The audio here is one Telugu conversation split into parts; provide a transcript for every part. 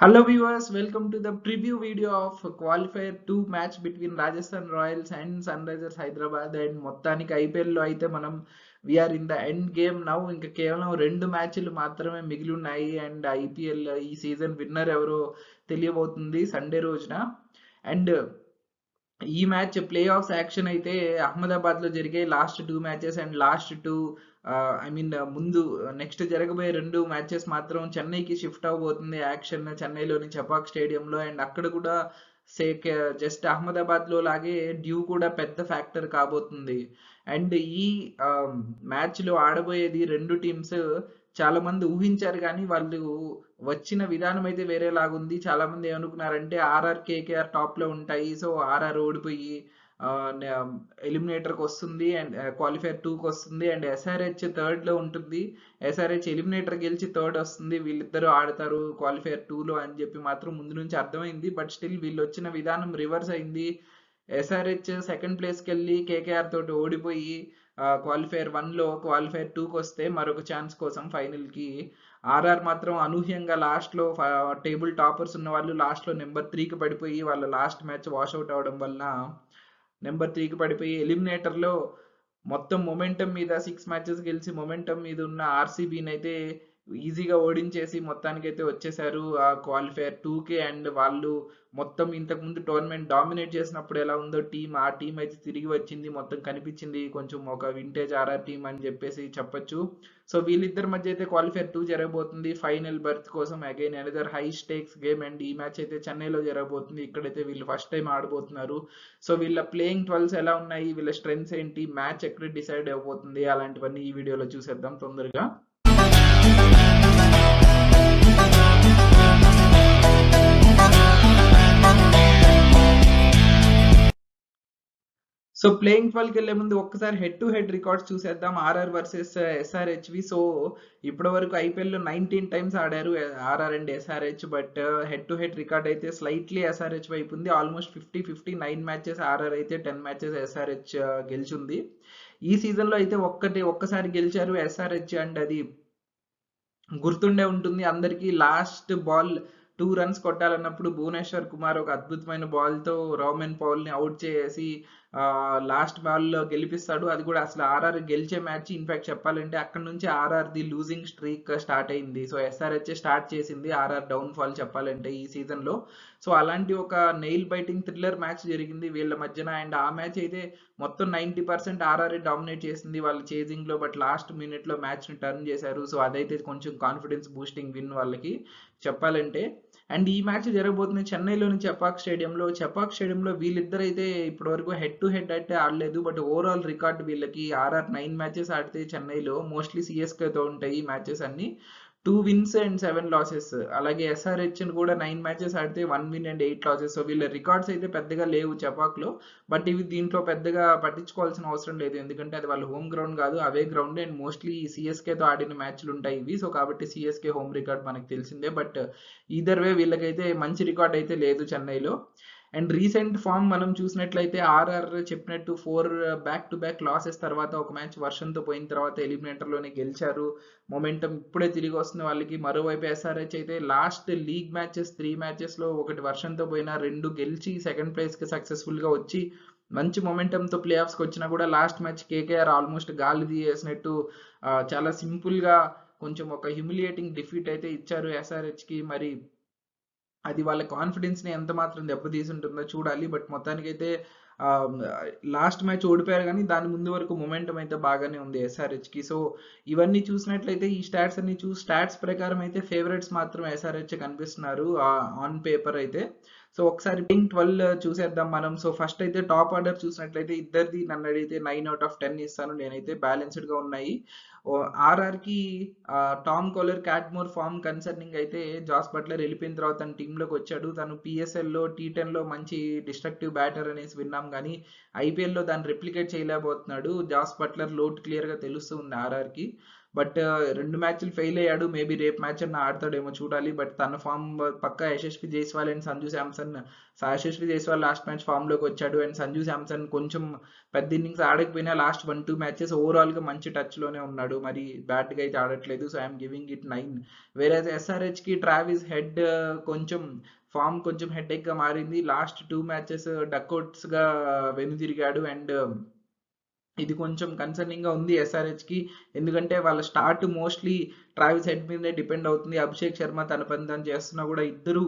Hello viewers, welcome to the preview video of qualifier 2 match between Rajasthan Royals and Sunrisers Hyderabad. And మొత్తానికి IPL లో అయితే మనం we're in the end game now. ఇంకా కేవలం 2 మ్యాచ్లు మాత్రమే మిగిలి ఉన్నాయి అండ్ IPL ఈ సీజన్ విన్నర్ ఎవరో తెలియబోతుంది సండే రోజున. అండ్ ఈ మ్యాచ్ ప్లే ఆఫ్స్ యాక్షన్ అయితే అహ్మదాబాద్ లో జరిగే లాస్ట్ 2 మ్యాచెస్ అండ్ లాస్ట్ 2 ముందు నెక్స్ట్ జరగబోయే 2 మ్యాచెస్ మాత్రం చెన్నైకి షిఫ్ట్ అవబోతుంది యాక్షన్ చెన్నైలోని చపాక్ స్టేడియంలో. అండ్ అక్కడ కూడా సేక్ జస్ట్ అహ్మదాబాద్ లో లాగే డ్యూ కూడా పెద్ద ఫ్యాక్టర్ కాబోతుంది. అండ్ ఈ మ్యాచ్ లో ఆడబోయేది 2 టీమ్స్ చాలా మంది ఊహించారు కానీ వాళ్ళు వచ్చిన విధానం అయితే వేరేలాగుంది. చాలా మంది ఏమనుకున్నారంటే ఆర్ఆర్ కేకేఆర్ టాప్ లో ఉంటాయి, సో ఆర్ఆర్ ఓడిపోయి ఎలిమినేటర్కి వస్తుంది అండ్ క్వాలిఫైర్ 2కి వస్తుంది అండ్ ఎస్ఆర్హెచ్ థర్డ్ లో ఉంటుంది. ఎస్ఆర్హెచ్ ఎలిమినేటర్ గెలిచి థర్డ్ వస్తుంది, వీళ్ళిద్దరూ ఆడతారు క్వాలిఫైర్ 2లో అని చెప్పి మాత్రం ముందు నుంచి అర్థమైంది. బట్ స్టిల్ వీళ్ళు వచ్చిన విధానం రివర్స్ అయింది. ఎస్ఆర్హెచ్ సెకండ్ ప్లేస్కి వెళ్ళి కేకేఆర్ తోటి ఓడిపోయి క్వాలిఫైర్ 1లో క్వాలిఫైర్ 2కి వస్తే మరొక ఛాన్స్ కోసం ఫైనల్కి. ఆర్ఆర్ మాత్రం అనూహ్యంగా లాస్ట్లో టేబుల్ టాపర్స్ ఉన్న వాళ్ళు లాస్ట్లో నెంబర్ 3కి పడిపోయి వాళ్ళ లాస్ట్ మ్యాచ్ వాషౌట్ అవడం వలన నెంబర్ 3కి పడిపోయి ఎలిమినేటర్లో మొత్తం మొమెంటం మీద 6 మ్యాచెస్ గెలిచి మొమెంటం మీద ఉన్న ఆర్సీబీని అయితే ఈజీగా ఓడించేసి మొత్తానికైతే వచ్చేసారు ఆ క్వాలిఫైర్ 2కి. అండ్ వాళ్ళు మొత్తం ఇంతకుముందు టోర్నమెంట్ డామినేట్ చేసినప్పుడు ఎలా ఉందో ఆ టీం అయితే తిరిగి వచ్చింది, మొత్తం కనిపించింది, కొంచెం ఒక వింటేజ్ ఆర్ఆర్ టీం అని చెప్పేసి చెప్పొచ్చు. సో వీళ్ళిద్దరి మధ్య అయితే క్వాలిఫైర్ 2 జరగబోతుంది ఫైనల్ బర్త్ కోసం. Again another high స్టేక్స్ game and ఈ మ్యాచ్ అయితే చెన్నైలో జరగబోతుంది. ఇక్కడైతే వీళ్ళు ఫస్ట్ టైం ఆడబోతున్నారు. సో వీళ్ళ ప్లేయింగ్ 12s ఎలా ఉన్నాయి, వీళ్ళ స్ట్రెంగ్స్ ఏంటి, మ్యాచ్ ఎక్కడ డిసైడ్ అయిపోతుంది, అలాంటివన్నీ ఈ వీడియోలో చూసేద్దాం తొందరగా. సో ప్లేయింగ్ 12కి వెళ్ళే ముందు ఒక్కసారి హెడ్ టు హెడ్ రికార్డ్స్ చూసేద్దాం ఆర్ఆర్ వర్సెస్ ఎస్ఆర్హెచ్వి. సో ఇప్పటి వరకు ఐపీఎల్లో 19 టైమ్స్ ఆడారు RR and SRH. But head to head record అయితే స్లైట్లీ ఎస్ఆర్హెచ్ వైపు ఉంది. ఆల్మోస్ట్ 50-50, 9 మ్యాచెస్ ఆర్ఆర్ అయితే 10 మ్యాచెస్ ఎస్ఆర్హెచ్ గెలిచింది. ఈ సీజన్లో అయితే ఒక్కసారి గెలిచారు ఎస్ఆర్హెచ్ అండ్ అది గుర్తుండే ఉంటుంది అందరికీ. లాస్ట్ బాల్ 2 రన్స్ కొట్టాలన్నప్పుడు భువనేశ్వర్ కుమార్ ఒక అద్భుతమైన బాల్తో రోమన్ పౌల్ని అవుట్ చేసి లాస్ట్ బాల్లో గెలిపిస్తాడు. అది కూడా అసలు ఆర్ఆర్ గెలిచే మ్యాచ్. ఇన్ఫాక్ట్ చెప్పాలంటే అక్కడ నుంచి RR the losing streak start అయింది. సో ఎస్ఆర్హెచ్ స్టార్ట్ చేసింది ఆర్ఆర్ డౌన్ ఫాల్ చెప్పాలంటే ఈ సీజన్లో. సో అలాంటి ఒక నెయిల్ బైటింగ్ థ్రిల్లర్ మ్యాచ్ జరిగింది వీళ్ళ మధ్యన. అండ్ ఆ మ్యాచ్ అయితే మొత్తం 90% ఆర్ఆర్ డామినేట్ చేసింది వాళ్ళ చేజింగ్ లో. బట్ లాస్ట్ మినిట్ లో మ్యాచ్ ని టర్న్ చేశారు. సో అదైతే కొంచెం కాన్ఫిడెన్స్ బూస్టింగ్ విన్ వాళ్ళకి చెప్పాలంటే. అండ్ ఈ మ్యాచ్ జరగబోతుంది చెన్నైలోని చపాక్ స్టేడియంలో. వీళ్ళిద్దరైతే ఇప్పటి వరకు హెడ్ టు హెడ్ అయితే ఆడలేదు. బట్ ఓవరాల్ రికార్డ్ వీళ్ళకి ఆర్ఆర్ 9 మ్యాచెస్ ఆడితే చెన్నైలో మోస్ట్లీ సిఎస్కేతో ఉంటాయి ఈ మ్యాచెస్ అన్ని, 2 wins and 7 losses. అలాగే ఎస్ఆర్హెచ్ కూడా 9 మ్యాచెస్ ఆడితే 1 win and 8 losses. సో వీళ్ళ రికార్డ్స్ అయితే పెద్దగా లేవు చపాక్లో. బట్ ఇవి దీంట్లో పెద్దగా పట్టించుకోవాల్సిన అవసరం లేదు, ఎందుకంటే అది వాళ్ళ హోమ్ గ్రౌండ్ కాదు, అవే గ్రౌండ్. అండ్ మోస్ట్లీ సిఎస్కేతో ఆడిన మ్యాచ్లు ఉంటాయి ఇవి. సో కాబట్టి సిఎస్కే హోమ్ రికార్డ్ మనకు తెలిసిందే. బట్ ఈదర్ వే వీళ్ళకైతే మంచి రికార్డ్ అయితే లేదు చెన్నైలో. అండ్ రీసెంట్ ఫామ్ మనం చూసినట్లయితే ఆర్ఆర్ చెప్పినట్టు 4 బ్యాక్-టు-బ్యాక్ లాసెస్ తర్వాత ఒక మ్యాచ్ వర్షంతో పోయిన తర్వాత ఎలిమినేటర్లోనే గెలిచారు. మొమెంటం ఇప్పుడే తిరిగి వస్తుంది వాళ్ళకి. మరోవైపు ఎస్ఆర్హెచ్ అయితే లాస్ట్ లీగ్ మ్యాచెస్ 3 మ్యాచెస్లో ఒకటి వర్షంతో పోయినా 2 గెలిచి సెకండ్ ప్లేస్కి సక్సెస్ఫుల్గా వచ్చి మంచి మొమెంటంతో ప్లే ఆఫ్స్కి వచ్చినా కూడా లాస్ట్ మ్యాచ్ కేకేఆర్ ఆల్మోస్ట్ గాలి తీసేసినట్టు చాలా సింపుల్గా కొంచెం ఒక హ్యూమిలియేటింగ్ డిఫీట్ అయితే ఇచ్చారు ఎస్ఆర్హెచ్కి. మరి అది వాళ్ళ కాన్ఫిడెన్స్ని ఎంత మాత్రం దెబ్బతీసి ఉంటుందో చూడాలి. బట్ మొత్తానికైతే లాస్ట్ మ్యాచ్ ఓడిపోయారు కానీ దాని ముందు వరకు మొమెంటం అయితే బాగానే ఉంది ఎస్ఆర్హెచ్కి. సో ఇవన్నీ చూసినట్లయితే ఈ స్టాట్స్ అన్ని స్టాట్స్ ప్రకారం అయితే ఫేవరెట్స్ మాత్రం ఎస్ఆర్హెచ్ కనిపిస్తున్నారు ఆన్ పేపర్ అయితే. సో ఒకసారి ప్లేయింగ్ 12 చూసేద్దాం మనం. సో ఫస్ట్ అయితే టాప్ ఆర్డర్ చూసినట్లయితే ఇద్దరిది నన్ను అడిగితే 9/10 ఇస్తాను నేనైతే. బ్యాలెన్స్డ్గా ఉన్నాయి. ఆర్ఆర్కి టామ్ కోలర్ క్యాట్మోర్ ఫామ్ కన్సర్నింగ్ అయితే జాస్ బట్లర్ వెళ్ళిపోయిన తర్వాత తన టీంలోకి వచ్చాడు. తను పిఎస్ఎల్లో T10లో మంచి డిస్ట్రక్టివ్ బ్యాటర్ అనేసి విన్నాం కానీ ఐపీఎల్లో దాన్ని రెప్లికేట్ చేయలేకపోతున్నాడు. జాస్ బట్లర్ లోటు క్లియర్గా తెలుస్తుంది ఆర్ఆర్కి. బట్ 2 మ్యాచ్లు ఫెయిల్ అయ్యాడు. మేబీ రేపు మ్యాచ్ అన్నా ఆడతాడేమో చూడాలి. బట్ తన ఫామ్ పక్కా Yashasvi Jaiswal and Sanju Samson. Yashasvi Jaiswal last match ఫామ్లోకి వచ్చాడు అండ్ సంజు శాంసన్ కొంచెం పెద్ద ఇన్నింగ్స్ ఆడకపోయినా లాస్ట్ 1-2 మ్యాచెస్ ఓవరాల్గా మంచి టచ్లోనే ఉన్నాడు. మరి బ్యాట్గా అయితే ఆడట్లేదు. So I'm giving it 9. వేరే ఎస్ఆర్హెచ్కి ట్రావిస్ హెడ్ కొంచెం ఫామ్ కొంచెం హెడ్ఏక్గా మారింది. లాస్ట్ 2 మ్యాచెస్ డక్అవుట్స్గా వెనుదిరిగాడు అండ్ ఇది కొంచెం కన్సర్నింగ్గా ఉంది ఎస్ఆర్హెచ్కి. ఎందుకంటే వాళ్ళ స్టార్ట్ మోస్ట్లీ ట్రావిస్ హెడ్ మీదే డిపెండ్ అవుతుంది. అభిషేక్ శర్మ తన పని తను చేస్తున్నా కూడా ఇద్దరు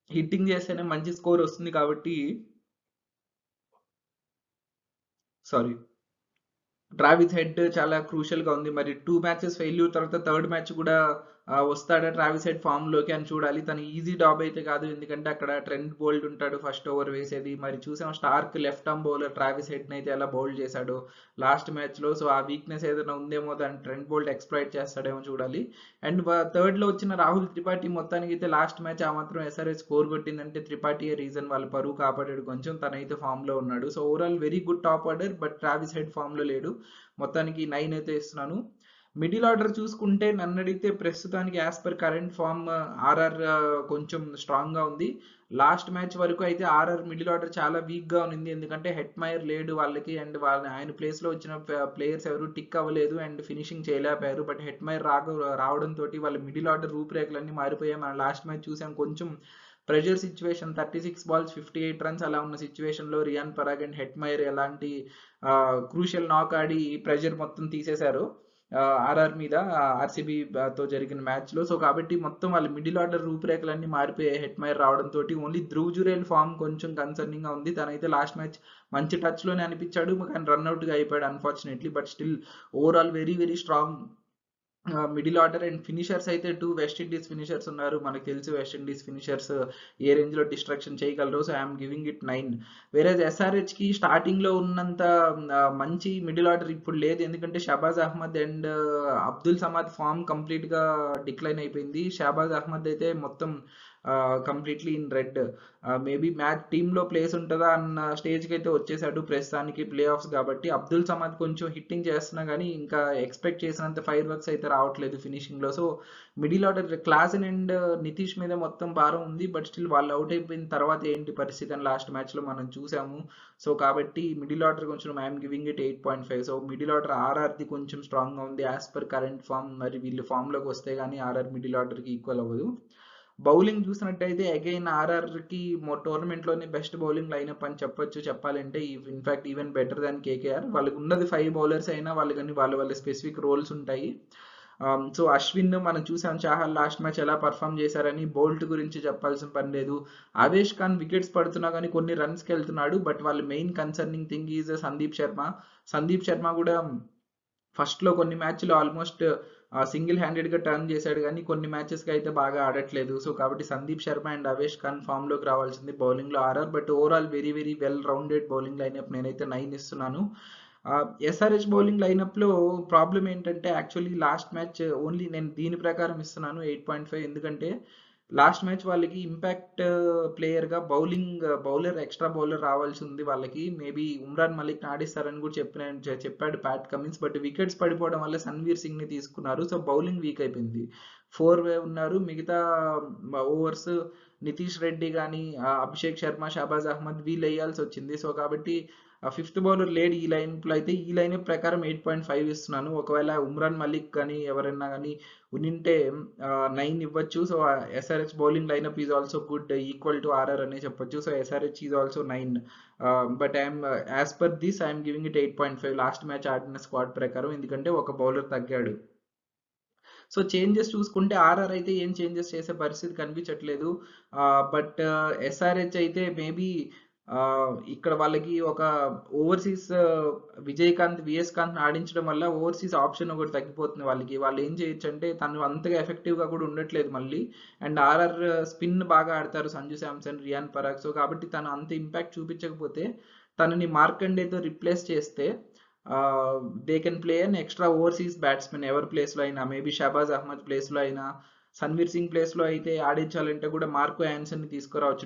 హిట్టింగ్ చేస్తేనే మంచి స్కోర్ వస్తుంది కాబట్టి ట్రావిస్ హెడ్ చాలా క్రూషియల్గా ఉంది. మరి 2 మ్యాచెస్ ఫెయిల్యూర్ తర్వాత థర్డ్ మ్యాచ్ కూడా వస్తాడా ట్రావిస్ హెడ్ ఫామ్లోకి అని చూడాలి. తను ఈజీ డాబ్ అయితే కాదు. ఎందుకంటే అక్కడ ట్రెంట్ బోల్ట్ ఉంటాడు ఫస్ట్ ఓవర్ వేసేది. మరి చూసాం Starc left arm bowler Travis హెడ్ని అయితే ఎలా బౌల్డ్ చేశాడు లాస్ట్ మ్యాచ్లో. సో ఆ వీక్నెస్ ఏదైనా ఉందేమో దాన్ని ట్రెంట్ బోల్ట్ ఎక్స్ప్లాయిట్ చేస్తాడేమో చూడాలి. అండ్ థర్డ్లో వచ్చిన రాహుల్ త్రిపాఠి మొత్తానికి అయితే లాస్ట్ మ్యాచ్ ఆ మాత్రం ఎస్ఆర్హెచ్ స్కోర్ కొట్టిందంటే త్రిపాఠియే రీజన్. వాళ్ళ పరువు కాపాడాడు కొంచెం. తనైతే ఫామ్లో ఉన్నాడు. So overall very good top order. But Travis head ఫామ్లో లేడు. మొత్తానికి 9 అయితే ఇస్తున్నాను. మిడిల్ ఆర్డర్ చూసుకుంటే నన్ను అడిగితే ప్రస్తుతానికి as per current form RR కొంచెం స్ట్రాంగ్గా ఉంది. లాస్ట్ మ్యాచ్ వరకు అయితే ఆర్ఆర్ మిడిల్ ఆర్డర్ చాలా వీక్గా ఉంది. ఎందుకంటే హెట్మైర్ లేడు వాళ్ళకి అండ్ ఆయన ప్లేస్లో వచ్చిన ప్లేయర్స్ ఎవరు టిక్ అవ్వలేదు అండ్ ఫినిషింగ్ చేయలేకపోయారు. బట్ హెట్మైర్ రావడంతో వాళ్ళ మిడిల్ ఆర్డర్ రూపురేఖలన్నీ మారిపోయాయి. మనం లాస్ట్ మ్యాచ్ చూసాం కొంచెం ప్రెషర్ సిచ్యువేషన్ 36 balls 58 runs అలా ఉన్న సిచ్యువేషన్లో రియాన్ పరాగ్ అండ్ హెట్మైర్ ఎలాంటి క్రూషియల్ నాక్ ఆడి ప్రెషర్ మొత్తం తీసేశారు ఆర్ఆర్ మీద ఆర్సీబీతో జరిగిన మ్యాచ్లో. సో కాబట్టి మొత్తం వాళ్ళ మిడిల్ ఆర్డర్ రూపురేఖలన్నీ మారిపోయాయి హెట్మైర్ రావడంతో. ఓన్లీ ధ్రువ్ జురేల్ ఫామ్ కొంచెం కన్సర్నింగ్గా ఉంది. తనైతే లాస్ట్ మ్యాచ్ మంచి టచ్లోనే అనిపించాడు కానీ రన్అట్గా అయిపోయాడు unfortunately. But still overall very very strong middle order. And finishers అయితే 2 వెస్టిండీస్ ఫినిషర్స్ ఉన్నారు. మనకు తెలిసి వెస్టిండీస్ ఫినిషర్స్ ఏ రేంజ్లో డిస్ట్రాక్షన్ చేయగలరు. So I'm giving it 9. వేరే ఎస్ఆర్హెచ్కి స్టార్టింగ్లో ఉన్నంత మంచి మిడిల్ ఆర్డర్ ఇప్పుడు లేదు. ఎందుకంటే షాబాజ్ అహ్మద్ అండ్ అబ్దుల్ సమాద్ ఫామ్ కంప్లీట్గా డిక్లైన్ అయిపోయింది. షాబాజ్ అహ్మద్ అయితే మొత్తం completely in red. Maybe match టీంలో ప్లేస్ ఉంటుందా అన్న స్టేజ్కి అయితే వచ్చేసాడు ప్రస్తుతానికి ప్లే ఆఫ్స్ కాబట్టి. అబ్దుల్ సమాద్ కొంచెం హిట్టింగ్ చేస్తున్నా కానీ ఇంకా ఎక్స్పెక్ట్ చేసినంత ఫైర్ వర్క్స్ అయితే రావట్లేదు ఫినిషింగ్లో. So middle order Klaasen and Nitish మీద మొత్తం భారం ఉంది. బట్ స్టిల్ వాళ్ళు అవుట్ అయిపోయిన తర్వాత ఏంటి పరిస్థితి అని లాస్ట్ మ్యాచ్లో మనం చూసాము. సో కాబట్టి మిడిల్ ఆర్డర్ కొంచెం I'm giving it 8.5. So middle order ఆర్ఆర్ది కొంచెం స్ట్రాంగ్గా ఉంది యాజ్ పర్ కరెంట్ ఫామ్. మరి వీళ్ళు ఫామ్లోకి వస్తే కానీ ఆర్ఆర్ మిడిల్ ఆర్డర్కి ఈక్వల్ అవ్వదు. బౌలింగ్ చూసినట్టయితే అగైన్ ఆర్ఆర్కి టోర్నమెంట్లోనే బెస్ట్ బౌలింగ్ లైనప్ అని చెప్పాలంటే in fact even better than KKR. వాళ్ళకి ఉన్నది 5 బౌలర్స్ అయినా వాళ్ళకి వాళ్ళ స్పెసిఫిక్ రోల్స్ ఉంటాయి. సో అశ్విన్ మనం చూసాం చాహల్ లాస్ట్ మ్యాచ్ ఎలా పర్ఫామ్ చేశారని. బౌల్ట్ గురించి చెప్పాల్సిన పని లేదు. ఆవేష్ ఖాన్ వికెట్స్ పడుతున్నా కానీ కొన్ని రన్స్కి వెళ్తున్నాడు. బట్ వాళ్ళ main concerning thing is Sandeep Sharma కూడా ఫస్ట్లో కొన్ని మ్యాచ్లు ఆల్మోస్ట్ సింగిల్ హ్యాండెడ్గా టర్న్ చేశాడు కానీ కొన్ని మ్యాచెస్కి అయితే బాగా ఆడట్లేదు. సో కాబట్టి సందీప్ శర్మ అండ్ అవేష్ ఖాన్ ఫామ్లోకి రావాల్సింది బౌలింగ్లో RR. But overall very very well rounded bowling lineup. నేనైతే 9 ఇస్తున్నాను. ఎస్ఆర్హెచ్ బౌలింగ్ లైనప్లో ప్రాబ్లం ఏంటంటే యాక్చువల్లీ లాస్ట్ మ్యాచ్ ఓన్లీ నేను దీని ప్రకారం ఇస్తున్నాను 8.5. ఎందుకంటే లాస్ట్ మ్యాచ్ వాళ్ళకి ఇంపాక్ట్ ప్లేయర్గా బౌలర్ ఎక్స్ట్రా బౌలర్ రావాల్సి ఉంది వాళ్ళకి. మేబీ ఉమ్రాన్ మలిక్ ఆడిస్తారని కూడా చెప్పాడు ప్యాట్ కమిన్స్. బట్ వికెట్స్ పడిపోవడం వల్ల సన్వీర్ సింగ్ని తీసుకున్నారు. సో బౌలింగ్ వీక్ అయిపోయింది. 4 ఉన్నారు. మిగతా ఓవర్స్ నితీష్ రెడ్డి కానీ అభిషేక్ శర్మ షాబాజ్ అహ్మద్ వీళ్ళు వేయాల్సి వచ్చింది. సో కాబట్టి 5th బౌలర్ లేడు ఈ లైన్లో. అయితే ఈ లైన్ ప్రకారం 8.5 ఇస్తున్నాను. ఒకవేళ ఉమ్రాన్ మలిక్ కానీ ఎవరైనా కానీ ఉంటే 9 ఇవ్వచ్చు. So SRH bowling lineup is also good equal to RR అనే చెప్పొచ్చు. So SRH is also 9. But I'm as per this I'm giving it 8.5 last match ఆడిన స్క్వాడ్ ప్రకారం. ఎందుకంటే ఒక బౌలర్ తగ్గాడు. సో చేంజెస్ చూసుకుంటే ఆర్ఆర్ అయితే ఏం చేంజెస్ చేసే పరిస్థితి కనిపించట్లేదు. బట్ ఎస్ఆర్హెచ్ అయితే మేబీ ఇక్కడ వాళ్ళకి ఒక ఓవర్సీస్ విఎస్ కాంత్ ఆడించడం వల్ల ఓవర్సీస్ ఆప్షన్ ఒకటి తగ్గిపోతుంది వాళ్ళకి. వాళ్ళు ఏం చేయొచ్చు అంటే తను అంతగా ఎఫెక్టివ్గా కూడా ఉండట్లేదు మళ్ళీ. అండ్ ఆర్ఆర్ స్పిన్ బాగా ఆడతారు సంజు శాంసన్ రియాన్ పరాగ్. సో కాబట్టి తను అంత ఇంపాక్ట్ చూపించకపోతే తనని మార్కండేతో రిప్లేస్ చేస్తే they can play an extra overseas batsmen ఎవరి ప్లేస్లో అయినా. మేబీ షాబాజ్ అహ్మద్ ప్లేస్లో అయినా సన్వీర్ సింగ్ ప్లేస్లో అయితే ఆడించాలంటే కూడా మార్కో యాన్సన్ని తీసుకురావచ్చు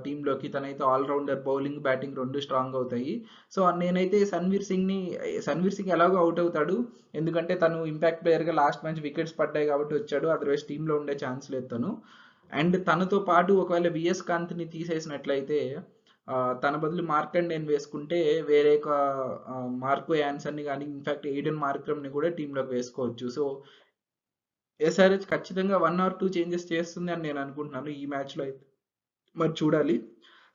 టీంలోకి. తనైతే ఆల్రౌండర్, బౌలింగ్ బ్యాటింగ్ రెండు స్ట్రాంగ్ అవుతాయి. సో నేనైతే సన్వీర్ సింగ్ ఎలాగో అవుట్ అవుతాడు, ఎందుకంటే తను ఇంపాక్ట్ ప్లేయర్గా లాస్ట్ మ్యాచ్ వికెట్స్ పడ్డాయి కాబట్టి వచ్చాడు. అదర్వైజ్ టీంలో ఉండే ఛాన్స్ లేదు తను. అండ్ తనతో పాటు ఒకవేళ విఎస్ కాంత్ని తీసేసినట్లయితే తన బదులు మార్కండేన్ వేసుకుంటే వేరే మార్కో యాన్సన్ని కానీ ఇన్ఫాక్ట్ ఎయిడెన్ మార్క్రమ్ని కూడా టీంలోకి వేసుకోవచ్చు. సో ఎస్ఆర్హెచ్ ఖచ్చితంగా 1 or 2 చేంజెస్ చేస్తుంది అని నేను అనుకుంటున్నాను ఈ మ్యాచ్లో అయితే. మరి చూడాలి.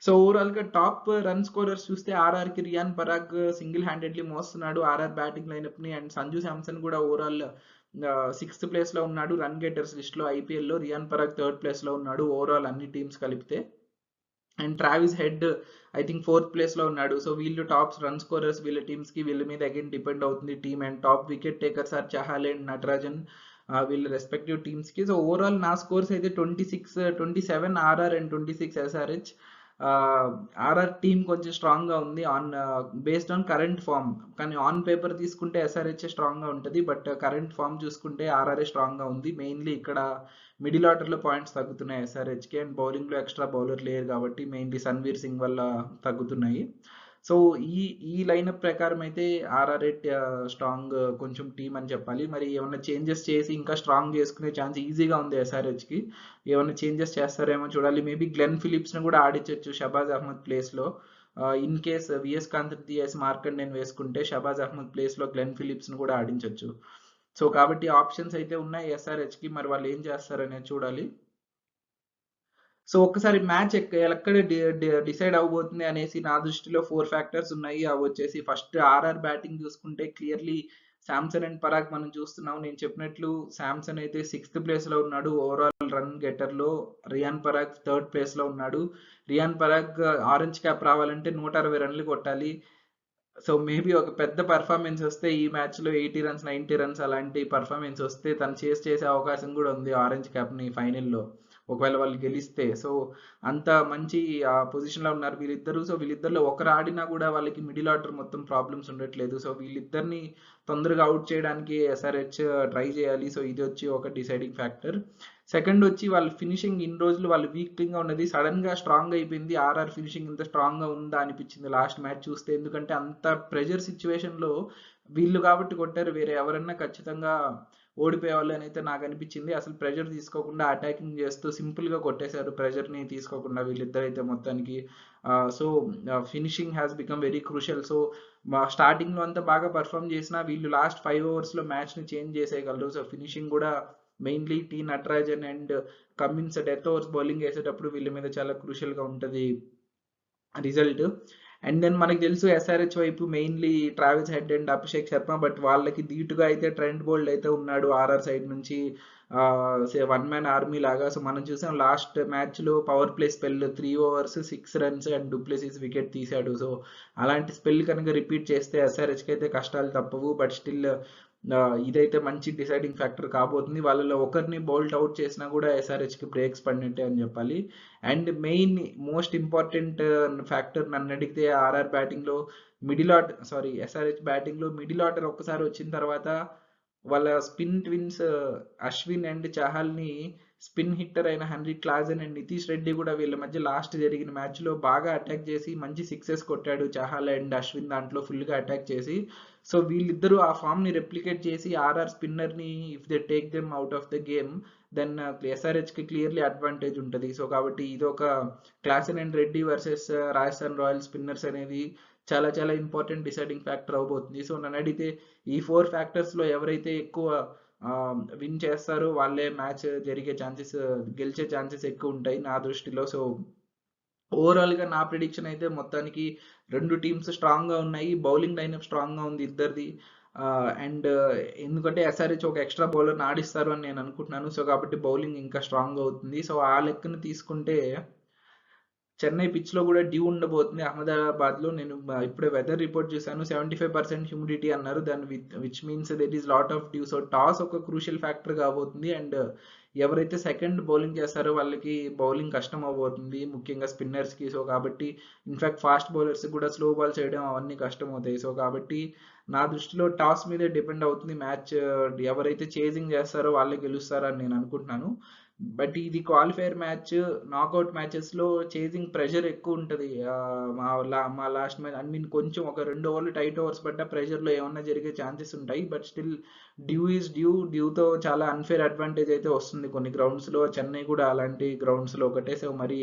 సో ఓవరాల్గా టాప్ రన్ స్కోరర్స్ చూస్తే ఆర్ఆర్కి రియాన్ పరాగ్ సింగిల్ హ్యాండెడ్లీ మోస్తున్నాడు ఆర్ఆర్ బ్యాటింగ్ లైనప్ని. అండ్ సంజు శాంసన్ కూడా ఓవరాల్ 6th ప్లేస్లో ఉన్నాడు రన్ గెటర్స్ లిస్ట్లో ఐపీఎల్లో. రియాన్ పరాగ్ 3rd ప్లేస్లో ఉన్నాడు ఓవరాల్ అన్ని టీమ్స్ కలిపితే. And Travis head I think 4th ప్లేస్లో ఉన్నాడు. సో వీళ్ళు టాప్స్ రన్ స్కోరర్స్ వీళ్ళ టీమ్స్కి. వీళ్ళ మీద అగైన్ డిపెండ్ అవుతుంది team. And top wicket takers are Chahal and Natarajan వీళ్ళ రెస్పెక్టివ్ టీమ్స్కి. సో ఓవరాల్ నా స్కోర్స్ అయితే 27 RR and 26 SRH. RR team కొంచెం స్ట్రాంగ్గా ఉంది బేస్డ్ ఆన్ కరెంట్ ఫామ్. కానీ ఆన్ పేపర్ తీసుకుంటే ఎస్ఆర్హెచ్ స్ట్రాంగ్గా ఉంటుంది, బట్ కరెంట్ ఫామ్ చూసుకుంటే ఆర్ఆర్ఏ స్ట్రాంగ్గా ఉంది. మెయిన్లీ ఇక్కడ మిడిల్ ఆర్డర్లో పాయింట్స్ తగ్గుతున్నాయి ఎస్ఆర్హెచ్కి. అండ్ బౌలింగ్లో ఎక్స్ట్రా బౌలర్ లేరు కాబట్టి మెయిన్లీ సన్వీర్ సింగ్ వల్ల తగ్గుతున్నాయి. సో ఈ లైనప్ ప్రకారం అయితే ఆర్ఆర్ఏ స్ట్రాంగ్ కొంచెం టీం అని చెప్పాలి. మరి ఏమైనా చేంజెస్ చేసి ఇంకా స్ట్రాంగ్ చేసుకునే ఛాన్స్ ఈజీగా ఉంది ఎస్ఆర్హెచ్కి. ఏమైనా చేంజెస్ చేస్తారేమో చూడాలి. మేబీ గ్లెన్ ఫిలిప్స్ని కూడా ఆడించవచ్చు షబాజ్ అహ్మద్ ప్లేస్లో. ఇన్ కేస్ విఎస్ కాంత్ తీసి మార్కండేన్ వేసుకుంటే షబాజ్ అహ్మద్ ప్లేస్లో గ్లెన్ ఫిలిప్స్ని కూడా ఆడించవచ్చు. సో కాబట్టి ఆప్షన్స్ అయితే ఉన్నాయి ఎస్ఆర్హెచ్కి. మరి వాళ్ళు ఏం చేస్తారనేది చూడాలి. సో ఒక్కసారి మ్యాచ్ ఎక్కడ డిసైడ్ అవబోతుంది అనేసి నా దృష్టిలో 4 ఫ్యాక్టర్స్ ఉన్నాయి. అవి వచ్చేసి ఫస్ట్ ఆర్ఆర్ బ్యాటింగ్ చూసుకుంటే క్లియర్లీ శాంసన్ అండ్ పరాగ్ మనం చూస్తున్నాం. నేను చెప్పినట్లు శాంసన్ అయితే 6th ప్లేస్లో ఉన్నాడు ఓవరాల్ రన్ గెటర్లో. రియాన్ పరాగ్ 3rd ప్లేస్లో ఉన్నాడు. రియాన్ పరాగ్ ఆరెంజ్ క్యాప్ రావాలంటే 160 రన్లు కొట్టాలి. సో మేబీ ఒక పెద్ద పర్ఫార్మెన్స్ వస్తే ఈ మ్యాచ్లో 80 రన్స్ 90 రన్స్ అలాంటి పర్ఫార్మెన్స్ వస్తే తను చేసే అవకాశం కూడా ఉంది ఆరెంజ్ క్యాప్ని ఫైనల్లో, ఒకవేళ వాళ్ళు గెలిస్తే. సో అంత మంచి పొజిషన్లో ఉన్నారు వీళ్ళిద్దరూ. సో వీళ్ళిద్దరిలో ఒకరు ఆడినా కూడా వాళ్ళకి మిడిల్ ఆర్డర్ మొత్తం ప్రాబ్లమ్స్ ఉండట్లేదు. సో వీళ్ళిద్దరిని తొందరగా అవుట్ చేయడానికి ఎస్ఆర్హెచ్ ట్రై చేయాలి. సో ఇది వచ్చి ఒక డిసైడింగ్ ఫ్యాక్టర్. సెకండ్ వచ్చి వాళ్ళ ఫినిషింగ్ ఇన్ని రోజులు వాళ్ళు వీక్గా ఉన్నది సడన్గా స్ట్రాంగ్ అయిపోయింది. ఆర్ఆర్ ఫినిషింగ్ ఇంత స్ట్రాంగ్గా ఉందా అనిపించింది లాస్ట్ మ్యాచ్ చూస్తే. ఎందుకంటే అంత ప్రెషర్ సిచ్యువేషన్లో వీళ్ళు కాబట్టి కొట్టారు. వేరే ఎవరన్నా ఖచ్చితంగా ఓడిపోయేవాళ్ళు అని అయితే నాకు అనిపించింది. అసలు ప్రెషర్ తీసుకోకుండా అటాకింగ్ చేస్తూ సింపుల్గా కొట్టేశారు ప్రెషర్ని తీసుకోకుండా వీళ్ళిద్దరైతే మొత్తానికి. So finishing has become very crucial. So స్టార్టింగ్లో అంతా బాగా పర్ఫామ్ చేసినా వీళ్ళు లాస్ట్ 5 ఓవర్స్లో మ్యాచ్ని చేంజ్ చేసేయగలరు. సో ఫినిషింగ్ కూడా మెయిన్లీ T Natarajan and Cummins death overs bowling వేసేటప్పుడు వీళ్ళ మీద చాలా క్రూషియల్గా ఉంటుంది రిజల్ట్. అండ్ దెన్ మనకు తెలుసు ఎస్ఆర్హెచ్ వైపు mainly Travis head and Abhishek Sharma, but వాళ్ళకి ధీటుగా అయితే ట్రెంట్ బోల్డ్ అయితే ఉన్నాడు ఆర్ఆర్ సైడ్ నుంచి. 1 మ్యాన్ ఆర్మీ లాగా. సో మనం చూసాం లాస్ట్ మ్యాచ్లో power play spell 3 overs 6 runs and du Plessis wicket తీశాడు. సో అలాంటి స్పెల్ కనుక రిపీట్ చేస్తే ఎస్ఆర్హెచ్కి అయితే కష్టాలు తప్పవు. బట్ స్టిల్ ఇదైతే మంచి డిసైడింగ్ ఫ్యాక్టర్ కాబోతుంది. వాళ్ళలో ఒకరిని బౌల్ట్ అవుట్ చేసినా కూడా ఎస్ఆర్హెచ్కి బ్రేక్స్ పడినట్టే అని చెప్పాలి. And main most important factor నన్ను అడిగితే ఆర్ఆర్ బ్యాటింగ్లో ఎస్ఆర్హెచ్ బ్యాటింగ్లో మిడిల్ ఆర్డర్ ఒక్కసారి వచ్చిన తర్వాత వాళ్ళ స్పిన్ ట్విన్స్ అశ్విన్ అండ్ చహల్ని స్పిన్ హిట్టర్ అయిన Henry Klaasen and Nitish Reddy కూడా వీళ్ళ మధ్య లాస్ట్ జరిగిన మ్యాచ్లో బాగా అటాక్ చేసి మంచి సిక్సెస్ కొట్టాడు చహల్ అండ్ అశ్విన్ దాంట్లో ఫుల్గా అటాక్ చేసి. సో వీళ్ళిద్దరూ ఆ ఫామ్ని రెప్లికేట్ చేసి ఆర్ఆర్ స్పిన్నర్ని if they take them out of the game then ఎస్ఆర్హెచ్కి క్లియర్లీ అడ్వాంటేజ్ ఉంటుంది. సో కాబట్టి ఇది ఒక Klaasen and Reddy versus Rajasthan Royals spinners అనేది చాలా చాలా ఇంపార్టెంట్ డిసైడింగ్ ఫ్యాక్టర్ అవబోతుంది. సో నన్ను అడిగితే ఈ 4 ఫ్యాక్టర్స్లో ఎవరైతే ఎక్కువ విన్ చేస్తారో వాళ్ళే మ్యాచ్ గెలిచే ఛాన్సెస్ ఎక్కువ ఉంటాయి నా దృష్టిలో. సో ఓవరాల్గా నా ప్రిడిక్షన్ అయితే మొత్తానికి 2 టీమ్స్ స్ట్రాంగ్గా ఉన్నాయి. బౌలింగ్ లైనప్ స్ట్రాంగ్గా ఉంది ఇద్దరిది. అండ్ ఎందుకంటే ఎస్ఆర్హెచ్ ఒక ఎక్స్ట్రా బౌలర్ని ఆడిస్తారు అని నేను అనుకుంటున్నాను. సో కాబట్టి బౌలింగ్ ఇంకా స్ట్రాంగ్ అవుతుంది. సో ఆ లెక్కను తీసుకుంటే చెన్నై పిచ్లో కూడా డ్యూ ఉండబోతుంది అహ్మదాబాద్లో. నేను ఇప్పుడే వెదర్ రిపోర్ట్ చూశాను, 75% హ్యూమిడిటీ అన్నారు. దాని which means there is lot of due. So toss ఒక క్రూషియల్ ఫ్యాక్టర్ కాబోతుంది. అండ్ ఎవరైతే సెకండ్ బౌలింగ్ చేస్తారో వాళ్ళకి బౌలింగ్ కష్టం అవబోతుంది, ముఖ్యంగా స్పిన్నర్స్‌కి. సో, కాబట్టి ఇన్‌ఫాక్ట్ ఫాస్ట్ బౌలర్స్‌కి కూడా స్లో బాల్ చేయడం అవన్నీ కష్టమవుతాయి. సో, కాబట్టి నా దృష్టిలో టాస్ మీదే డిపెండ్ అవుతుంది మ్యాచ్. ఎవరైతే చేజింగ్ చేస్తారో వాళ్ళే గెలుస్తారని నేను అనుకుంటున్నాను. బట్ ఇది క్వాలిఫైయర్ మ్యాచ్. నాకౌట్ మ్యాచెస్‌లో చేజింగ్ ప్రెషర్ ఎక్కువ ఉంటది. మా లాస్ట్ మ్యాచ్ ఐ మీన్ కొంచెం ఒక 2 ఓవర్లు టైట్ ఓవర్స్ పడ్డ ప్రెషర్‌లో ఏమన్నా జరిగే ఛాన్సెస్ ఉంటాయి. But still dew is dew. డ్యూతో చాలా అన్‌ఫెయిర్ అడ్వాంటేజ్ అయితే వస్తుంది కొన్ని గ్రౌండ్స్‌లో. చెన్నై కూడా అలాంటి గ్రౌండ్స్‌లో ఒకటే. సో, మరి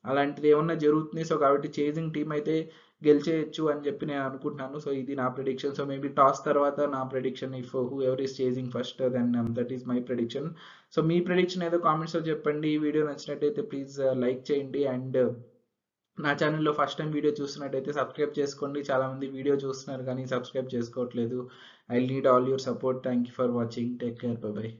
అలాంటిది ఏమన్నా జరుగుతుంది. సో, కాబట్టి చేజింగ్ టీమ్ అయితే గెలిచేయొచ్చు అని చెప్పి నేను అనుకుంటున్నాను. సో, ఇది నా ప్రిడిక్షన్. సో, మేబీ టాస్ తర్వాత నా prediction if whoever is chasing first then that is my prediction. So, మీ ప్రిడిక్షన్ ఏదో కామెంట్స్‌లో చెప్పండి. ఈ వీడియో నచ్చినట్టయితే ప్లీజ్ లైక్ చేయండి. అండ్ నా ఛానల్‌లో ఫస్ట్ టైం వీడియో చూస్తున్నట్టయితే సబ్స్క్రైబ్ చేసుకోండి. చాలామంది వీడియో చూస్తున్నారు కానీ సబ్స్క్రైబ్ చేసుకోవట్లేదు. I need all your support. Thank you for watching. Take care. By by.